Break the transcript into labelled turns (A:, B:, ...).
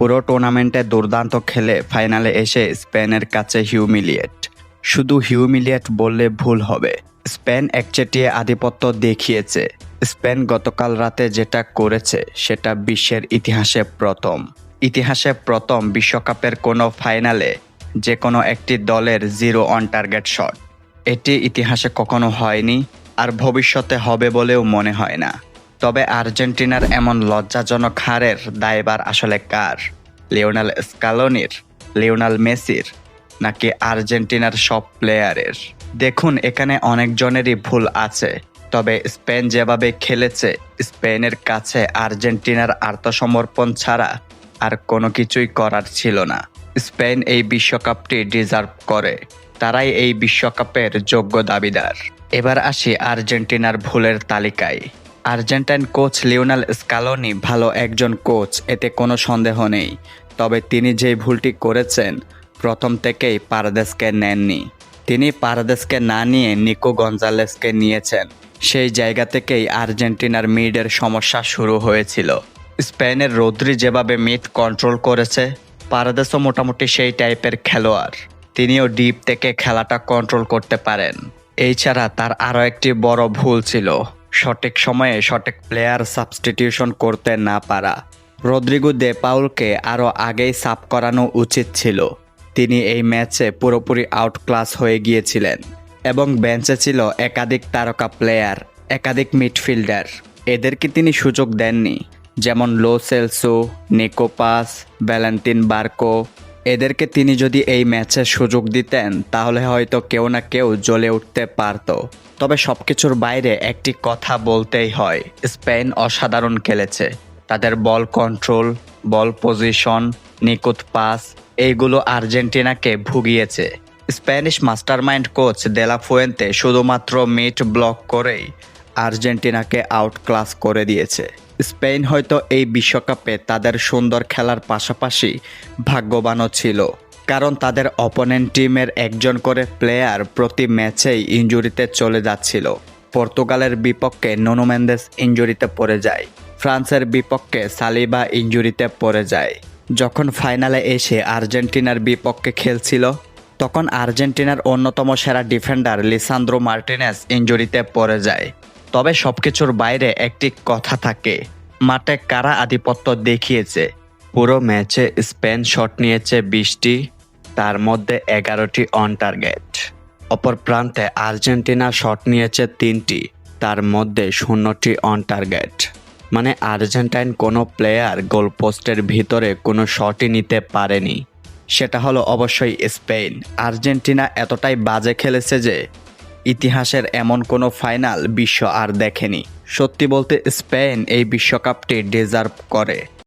A: পুরো টুর্নামেন্টে দুর্দান্ত খেলে ফাইনালে এসে স্পেনের কাছে হিউমিলিয়েট। শুধু হিউমিলিয়েট বললে ভুল হবে, স্পেন একচেটিয়া আধিপত্য দেখিয়েছে। স্পেন গতকাল রাতে যেটা করেছে সেটা বিশ্বের ইতিহাসে প্রথম বিশ্বকাপের কোনো ফাইনালে যে কোনো একটি দলের 0 অন টার্গেট শট। এটি ইতিহাসে কখনো হয়নি, আর ভবিষ্যতে হবে বলেও মনে হয় না। তবে আর্জেন্টিনার এমন লজ্জাজনক হারের দায়ভার আসলে কার? লিওনেল স্কালোনির, লিওনেল মেসির, নাকি আর্জেন্টিনার সব প্লেয়ারের? দেখুন, এখানে অনেকজনেরই ভুল আছে, তবে স্পেন যেভাবে খেলেছে, স্পেনের কাছে আর্জেন্টিনার আত্মসমর্পণ ছাড়া আর কোনো কিছুই করার ছিল না। স্পেন এই বিশ্বকাপটি ডিজার্ভ করে, তারাই এই বিশ্বকাপের যোগ্য দাবিদার। এবার আসি আর্জেন্টিনার ভুলের তালিকায়। আর্জেন্টাইন কোচ লিওনেল স্কালোনি ভালো একজন কোচ, এতে কোনো সন্দেহ নেই। তবে তিনি যে ভুলটি করেছেন, প্রথম থেকেই পারেদেসকে নেননি। তিনি পারেদেসকে না নিয়ে নিকো গঞ্জালেসকে নিয়েছেন। সেই জায়গা থেকেই আর্জেন্টিনার মিডের সমস্যা শুরু হয়েছিল। স্পেনের রদ্রি যেভাবে মিড কন্ট্রোল করেছে, পারেদেসও মোটামুটি সেই টাইপের খেলোয়াড়। তিনিও ডিপ থেকে খেলাটা কন্ট্রোল করতে পারেন। এছাড়া তার আরও একটি বড় ভুল ছিল সঠিক সময়ে সঠিক প্লেয়ার সাবস্টিটিউশন করতে না পারা। রদ্রিগো দে পাউলকে আরও আগেই সাব করানো উচিত ছিল। তিনি এই ম্যাচে পুরোপুরি আউটক্লাস হয়ে গিয়েছিলেন এবং বেঞ্চে ছিল একাধিক তারকা প্লেয়ার, একাধিক মিডফিল্ডার। এদেরকে তিনি সুযোগ দেননি, যেমন Lo Celso, Nico Paz, Valentin Barco. এদেরকে তিনি যদি এই ম্যাচে সুযোগ দিতেন, তাহলে হয়তো কেউ না কেউ জ্বলে উঠতে পারত। তবে সবকিছুর বাইরে একটি কথা বলতেই হয়, স্পেন অসাধারণ খেলেছে। তাদের বল কন্ট্রোল, বল পজিশন, নিখুঁত পাস, এইগুলো আর্জেন্টিনাকে ভুগিয়েছে। স্প্যানিশ মাস্টারমাইন্ড কোচ দেলা ফুয়েন্তে শুধুমাত্র মিড ব্লক করেই আর্জেন্টিনাকে আউটক্লাস করে দিয়েছে। স্পেন হয়তো এই বিশ্বকাপে তাদের সুন্দর খেলার পাশাপাশি ভাগ্যবানও ছিল, কারণ তাদের অপোনেন্ট টিমের একজন করে প্লেয়ার প্রতি ম্যাচেই ইনজুরিতে চলে যাচ্ছিল। পর্তুগালের বিপক্ষে নুনো মেন্দেস ইনজুরিতে পড়ে যায়, ফ্রান্সের বিপক্ষে সালিবা ইনজুরিতে পড়ে যায়। যখন ফাইনালে এসে আর্জেন্টিনার বিপক্ষে খেলছিল, তখন আর্জেন্টিনার অন্যতম সেরা ডিফেন্ডার লিসান্দ্রো মার্টিনেজ ইনজুরিতে পড়ে যায়। তবে সবকিছুর বাইরে একটি কথা থাকে, মাঠে কারা আধিপত্য দেখিয়েছে। পুরো ম্যাচে স্পেন শট নিয়েছে 20টি, তার মধ্যে 11টি অন টার্গেট। অপর প্রান্তে আর্জেন্টিনা শট নিয়েছে 3টি, তার মধ্যে 0টি অন টার্গেট। মানে আর্জেন্টাইন কোনো প্লেয়ার গোলপোস্টের ভিতরে কোনো শটই নিতে পারেনি। সেটা হলো অবশ্যই স্পেন। আর্জেন্টিনা এতটাই বাজে খেলেছে যে ইতিহাসের এমন কোনো ফাইনাল বিশ্ব আর দেখেনি। সত্যি বলতে স্পেন এই বিশ্বকাপটি ডিজার্ভ করে।